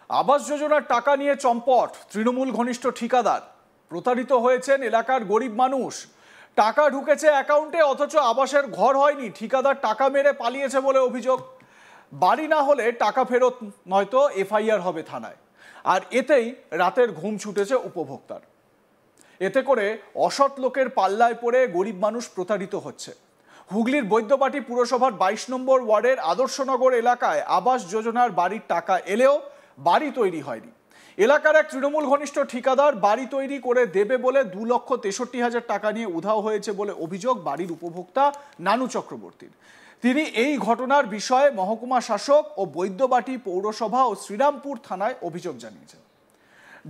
আবাস যোজনার টাকা নিয়ে চম্পট, তৃণমূল ঘনিষ্ঠ ঠিকাদার। প্রতারিত হয়েছেন এলাকার গরিব মানুষ। টাকা ঢুকেছে অ্যাকাউন্টে, অথচ আবাসের ঘর হয়নি। ঠিকাদার টাকা মেরে পালিয়েছে বলে অভিযোগ। বাড়ি না হলে টাকা ফেরত, নয়তো এফআইআর হবে থানায়। আর এতেই রাতের ঘুম ছুটেছে উপভোক্তার। এতে করে অসৎ লোকের পাল্লায় পড়ে গরিব মানুষ প্রতারিত হচ্ছে। হুগলির বৈদ্যবাটি পুরসভার 22 নম্বর ওয়ার্ডের আদর্শনগর এলাকায় আবাস যোজনার বাড়ির টাকা এলেও বাড়ি তৈরি হয়নি। এলাকার এক তৃণমূল ঘনিষ্ঠ ঠিকাদার বাড়ি তৈরি করে দেবে বলে 2,63,000 টাকা নিয়ে উধাও হয়েছে বলে অভিযোগ বাড়ির উপভোক্তা নানু চক্রবর্তীর। তিনি এই ঘটনার বিষয়ে মহকুমা শাসক ও বৈদ্যবাটি পৌরসভা ও শ্রীরামপুর থানায় অভিযোগ জানিয়েছেন।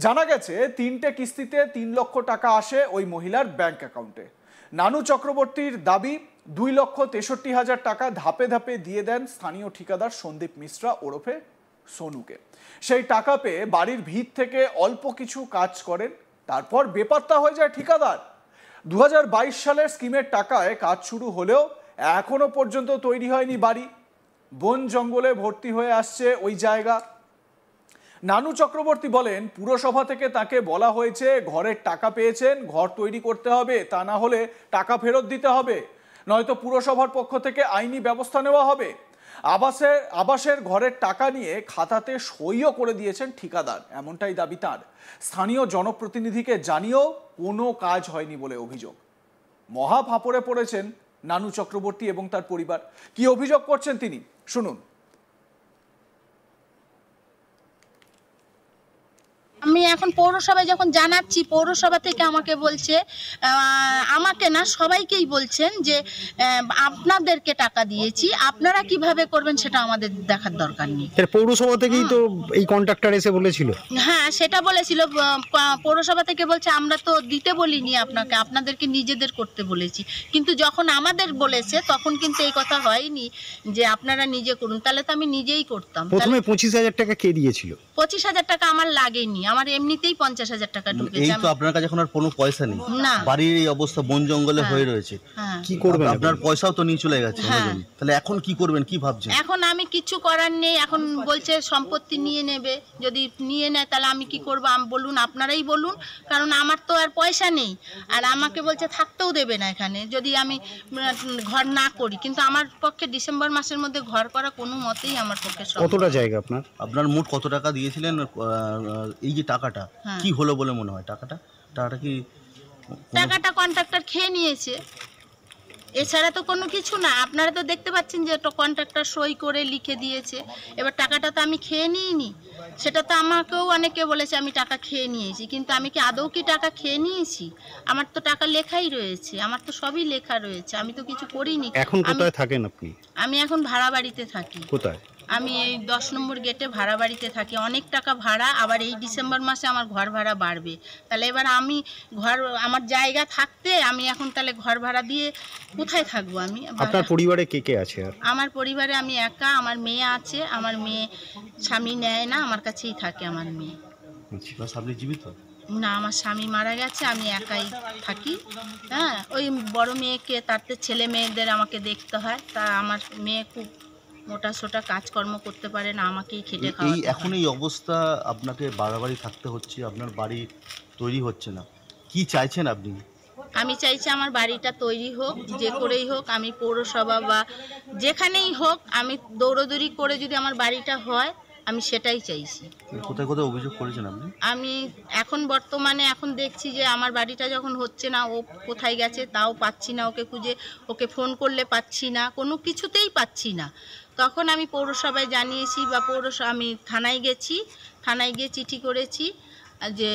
জানা গেছে 3টে কিস্তিতে 3 লক্ষ টাকা আসে ওই মহিলার ব্যাংক অ্যাকাউন্টে। নানু চক্রবর্তীর দাবি 2,63,000 টাকা ধাপে ধাপে দিয়ে দেন স্থানীয় ঠিকাদার সন্দীপ মিশ্রা ওরফে সোনুকে। সেই টাকা পেয়ে বাড়ির ভিত থেকে অল্প কিছু কাজ করেন, তারপর বেপাত্তা হয়ে যায় ঠিকাদার। 2022 সালের স্কিমের টাকায় কাজ শুরু হলেও এখনো পর্যন্ত তৈরি হয়নি বাড়ি। বন জঙ্গলে ভর্তি হয়ে আসছে ওই জায়গা। নানু চক্রবর্তী বলেন, পুরসভা থেকে তাকে বলা হয়েছে ঘরের টাকা পেয়েছেন, ঘর তৈরি করতে হবে, তা না হলে টাকা ফেরত দিতে হবে, নয়তো পুরসভার পক্ষ থেকে আইনি ব্যবস্থা নেওয়া হবে। আবাসের ঘরের টাকা নিয়ে খাতাতে সইও করে দিয়েছেন ঠিকাদার, এমনটাই দাবি তার। স্থানীয় জনপ্রতিনিধিকে জানিয়েও কোনো কাজ হয়নি বলে অভিযোগ। মহা ফাপড়ে পড়েছেন নানু চক্রবর্তী এবং তার পরিবার। কি অভিযোগ করছেন তিনি, শুনুন। আমি এখন পৌরসভায় যখন জানাচ্ছি, পৌরসভা থেকে আমাকে বলছে, আমাকে না সবাইকেই বলছেন যে আপনাদেরকে টাকা দিয়েছি, আপনারা কিভাবে করবেন সেটা আমাদের দেখার দরকার নেই। পৌরসভা থেকেই তো এই কন্ট্রাক্টর এসে বলেছিল। হ্যাঁ, সেটা বলেছিল। পৌরসভা থেকে বলছে আমরা তো দিতে বলিনি আপনাকে, আপনাদেরকে নিজেদের করতে বলেছি। কিন্তু যখন আমাদের বলেছে তখন কিন্তু এই কথা হয়নি যে আপনারা নিজে করুন, তাহলে তো আমি নিজেই করতাম। প্রথমে 25,000 টাকা কে দিয়েছিল? 25,000 টাকা আমার লাগেনি, আমার এমনিতেই 50,000 টাকা ঢুকেছে। এই তো আপনার কাছে এখন আর কোনো পয়সা নেই, বাড়ির এই অবস্থা, বন জঙ্গলে হয়ে রয়েছে, কি করবেন? আপনার পয়সাও তো নিয়ে চলে গেছে, তাহলে এখন কি করবেন, কি ভাবছেন? এখন আমি কিছু করার নেই। এখন বলছে সম্পত্তি নিয়ে নেবে, যদি নিয়ে নেয় তাহলে আমি কি করব? বলুন, আপনারাই বলুন, কারণ আমার তো আর পয়সা নেই। আর আমাকে বলছে থাকতেও দেবে না এখানে যদি আমি ঘর না করি। কিন্তু আমার পক্ষে ডিসেম্বর মাসের মধ্যে ঘর করা কোনো মতেই আমার পক্ষে সম্ভব। কতটা জায়গা আপনার? আপনার মোট কত টাকা দিয়েছিলেন? এই যে টাকাটা কি হলো বলে মনে হয়? টাকাটা কন্ট্রাক্টর খেয়ে নিয়েছে, এছাড়া তো কোনো কিছু না। আপনারা তো দেখতে পাচ্ছেন যে কন্ট্রাক্টর সই করে লিখে দিয়েছে। এবার টাকাটা তো আমি খেয়ে নিইনি, সেটা তো আমাকেও অনেকে বলেছে আমি টাকা খেয়ে নিয়েছি, কিন্তু আমি কি আদৌ কি টাকা খেয়ে নিয়েছি? আমার তো টাকা লেখাই রয়েছে, আমার তো সবই লেখা রয়েছে, আমি তো কিছু করিনি। এখন কোথায় থাকেন আপনি? আমি এখন ভাড়া বাড়িতে থাকি। কোথায়? আমি এই 10 নম্বর গেটে ভাড়া বাড়িতে থাকি। অনেক টাকা ভাড়া, আবার এই ডিসেম্বর মাসে আমার ঘর ভাড়া বাড়বে। তাহলে এবার আমি আমার জায়গা থাকতে আমি এখন তাহলে ঘর ভাড়া দিয়ে কোথায় থাকবো আমি? আপনার পরিবারে কে কে আছে? আমার পরিবারে আমি একা, আমার মেয়ে আছে। আমার মেয়ে স্বামী নেয় না, আমার কাছেই থাকে আমার মেয়ে। আপনি জীবিত? না, আমার স্বামী মারা গেছে, আমি একাই থাকি। হ্যাঁ, ওই বড় মেয়েকে, তার ছেলে মেয়েদের আমাকে দেখতে হয়। তা আমার মেয়ে খুব মোটা সোটা কাজকর্ম করতে পারে না, আমাকেই খেটে খাওয়াতে হয়। এখন এই অবস্থা, আপনাকে বাড়াবাড়ি থাকতে হচ্ছে, আপনার বাড়ি তৈরি হচ্ছে না, কি চাইছেন আপনি? আমি চাইছি আমার বাড়িটা তৈরি হোক, যে করেই হোক। আমি পৌরসভা বা যেখানেই হোক, আমি দৌড়দৌড়ি করে যদি আমার বাড়িটা হয়, আমি সেটাই চাইছি। কোথায় কোথায় অভিযোগ করেছেন আপনি? আমি এখন বর্তমানে দেখছি যে আমার বাড়িটা যখন হচ্ছে না, ও কোথায় গেছে তাও পাচ্ছি না, ওকে খুঁজে, ওকে ফোন করলে পাচ্ছি না, কোনো কিছুতেই পাচ্ছি না। তখন আমি পৌরসভায় জানিয়েছি, বা আমি থানায় গিয়ে চিঠি করেছি যে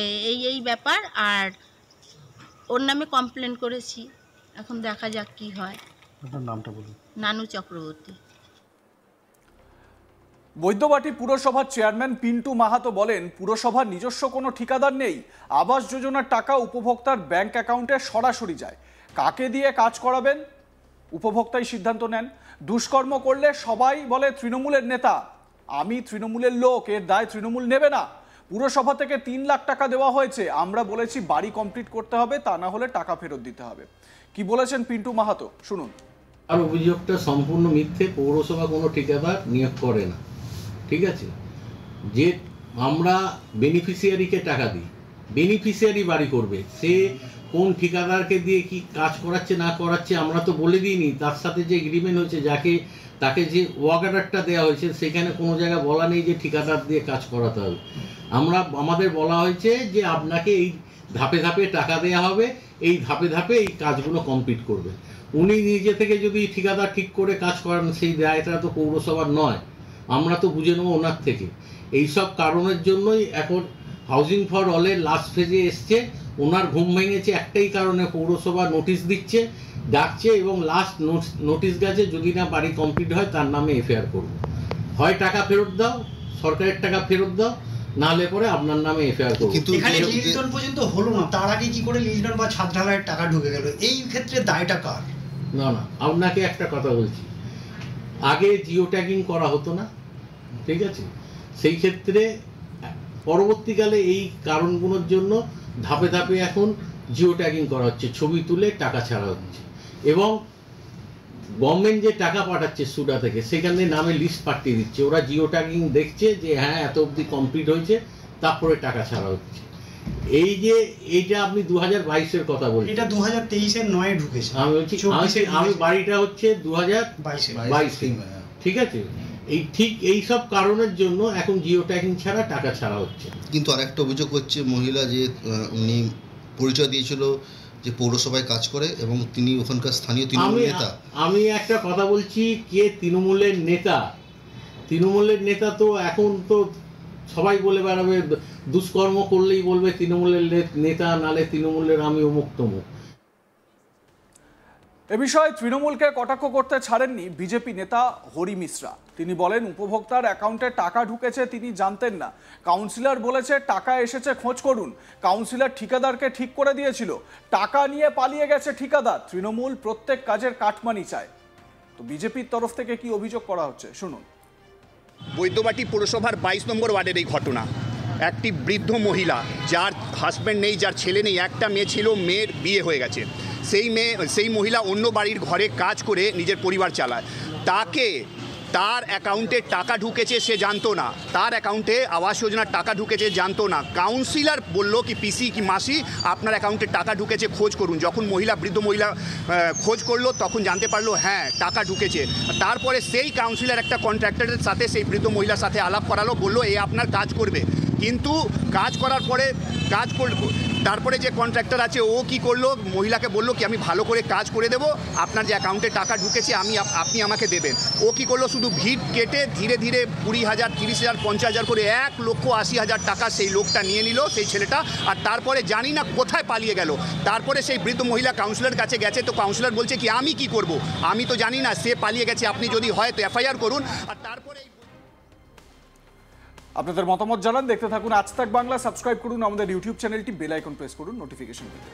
এই ব্যাপার, আর ওর নামে কমপ্লেন করেছি। এখন দেখা যাক কি হয়। আপনার নামটা বলুন। নানু চক্রবর্তী। বৈদ্যবাটি পুরসভার চেয়ারম্যান পিন্টু মাহাতো বলেন, পুরসভার নিজস্ব কোনো ঠিকাদার নেই। আবাস যোজনার টাকা উপভোক্তার ব্যাংক অ্যাকাউন্টে সরাসরি যায়। কাকে দিয়ে কাজ করাবেন উপভোক্তাই সিদ্ধান্ত নেন। দুষ্কর্ম করলে সবাই বলে তৃণমূলের নেতা, আমি তৃণমূলের লোক, এর দায় তৃণমূল নেবে না। পুরসভা থেকে 3 লাখ টাকা দেওয়া হয়েছে, আমরা বলেছি বাড়ি কমপ্লিট করতে হবে, তা না হলে টাকা ফেরত দিতে হবে। কি বলেছেন পিন্টু মাহাতো, শুনুন। আর অভিযোগটা সম্পূর্ণ মিথ্যে। পৌরসভা কোনো ঠিকাদার নিয়োগ করে না, ঠিক আছে? যে আমরা বেনিফিশিয়ারিকে টাকা দিই, বেনিফিশিয়ারি বাড়ি করবে, সে কোন ঠিকাদারকে দিয়ে কি কাজ করাচ্ছে না করাচ্ছে আমরা তো বলে দিইনি। তার সাথে যে এগ্রিমেন্ট হয়েছে, তাকে যে ওয়ার্ক অর্ডারটা দেওয়া হয়েছে সেখানে কোনো জায়গায় বলা নেই যে ঠিকাদার দিয়ে কাজ করাতে হবে। আমাদের বলা হয়েছে যে আপনাকে এই ধাপে ধাপে টাকা দেওয়া হবে, এই ধাপে ধাপে এই কাজগুলো কমপ্লিট করবে। উনি নিজে থেকে যদি ঠিকাদার ঠিক করে কাজ করান সেই দায়টা তো পৌরসভার নয়, আমরা তো বুঝে নেবো ওনার থেকে। এইসব কারণের জন্যই এখন হাউজিং ফর অলের লাস্ট ফেজে এসছে। ওনার ঘুম ভেঙেছে একটাই কারণে, পৌরসভা নোটিশ দিচ্ছে, ডাকছে এবং লাস্ট নোটিশ গেছে যদি না বাড়ি কমপ্লিট হয় তার নামে এফআইআর করবো। হয় টাকা ফেরত দাও, সরকারের টাকা ফেরত দাও, নাহলে পরে আপনার নামে এফআইআর করবো। কিন্তু এখানে লিজডন পর্যন্ত হলো না, তার আগে কি করে লিজডন বা ছাদ ঢালাইয়ের টাকা ঢুকে গেল? এই ক্ষেত্রে দায়টা কার? না, আপনাকে একটা কথা বলছি, আগে জিও ট্যাগিং করা হতো না, ঠিক আছে? সেই ক্ষেত্রে পরবর্তীকালে এই কারণগুলোর জন্য ধাপে ধাপে এখন জিও ট্যাগিং করা হচ্ছে, ছবি তুলে টাকা ছাড়া হচ্ছে এবং গভর্নমেন্ট যে টাকা পাঠাচ্ছে সুডা থেকে সেখানে নামে লিস্ট পাঠিয়ে দিচ্ছে। ওরা জিও ট্যাগিং দেখছে যে হ্যাঁ এত অবধি কমপ্লিট হয়েছে, তারপরে টাকা ছাড়া হচ্ছে। এই যে এইটা আপনি 2022-এর কথা বলছেন, এটা 2023-এর 9-এ ঢুকেছে। আমি বলছি আমি বাড়িটা হচ্ছে 2022, ঠিক আছে? এই সব কারণের জন্য এখন জিও ট্যাগিং ছাড়া টাকা ছাড়া হচ্ছে। কিন্তু আরেকটা অভিযোগ হচ্ছে, মহিলা যে উনি পরিচয় দিয়েছিল যে পৌরসভায় কাজ করে এবং তিনি ওখানকার স্থানীয় তৃণমূল নেতা। আমি একটা কথা বলছি, কে তৃণমূলের নেতা? তৃণমূলের নেতা তো এখন তো সবাই বলে বেড়াবে, দুষ্কর্ম করলেই বলবে তৃণমূলের নেতা, নালে তৃণমূলের আমি অমুক তমুক। এ বিষয়ে তৃণমূলকে কটাক্ষ করতে ছাড়েননি বিজেপি নেতা হরি মিশ্রা। তিনি বলেন উপভোক্তার অ্যাকাউন্টে টাকা ঢুকেছে তিনি জানতেন না, কাউন্সিলর বলেছে টাকা এসেছে খোঁজ করুন, কাউন্সিলর ঠিকাদারকে ঠিক করে দিয়েছিল, টাকা নিয়ে পালিয়ে গেছে ঠিকাদার। তৃণমূল প্রত্যেক কাজের কাটমানি চায়। তো বিজেপির তরফ থেকে কি অভিযোগ করা হচ্ছে শুনুন। বৈদ্যবাটি পৌরসভার 22 নম্বর ওয়ার্ডের এই ঘটনা। একটি বৃদ্ধ মহিলা, যার হাজব্যান্ড নেই, যার ছেলে নেই, একটা মেয়ে ছিল, মেয়ের বিয়ে হয়ে গেছে। সেই মহিলা অন্য বাড়ির ঘরে কাজ করে নিজের পরিবার চালায়। তার অ্যাকাউন্টে টাকা ঢুকেছে সে জানতো না, তার অ্যাকাউন্টে আবাস যোজনার টাকা ঢুকেছে জানতো না। কাউন্সিলর বলল কি পিসি কি মাসি আপনার অ্যাকাউন্টে টাকা ঢুকেছে খোঁজ করুন। যখন বৃদ্ধ মহিলা খোঁজ করলো তখন জানতে পারলো হ্যাঁ টাকা ঢুকেছে। তারপরে সেই কাউন্সিলর একটা কন্ট্রাক্টরের সাথে সেই বৃদ্ধ মহিলার সাথে আলাপ করালো, বললো এ আপনার কাজ করবে। কিন্তু কাজ করার পরে তারপরে যে কন্ট্রাক্টর আছে ও কি করলো, মহিলাকে বললো কি আমি ভালো করে কাজ করে দেবো, আপনার যে অ্যাকাউন্টে টাকা ঢুকেছে আপনি আমাকে দেবেন। ও কি করলো, শুধু ভিড় কেটে ধীরে ধীরে 20,000, 30,000, 50,000 করে 1,80,000 টাকা সেই লোকটা নিয়ে নিল, সেই ছেলেটা। আর তারপরে জানি না কোথায় পালিয়ে গেল। তারপরে সেই বৃদ্ধ মহিলা কাউন্সিলর কাছে গেছে, তো কাউন্সিলর বলছে কি আমি কি করব, আমি তো জানি না, সে পালিয়ে গেছে, আপনি যদি হয় তো এফআইআর করুন। আর তারপরে আপনাদের মতামত জানান, দেখতে থাকুন আজ তাক বাংলা। সাবস্ক্রাইব করুন আমাদের ইউটিউব চ্যানেলটি, বেল আইকন প্রেস করুন নোটিফিকেশন পেতে।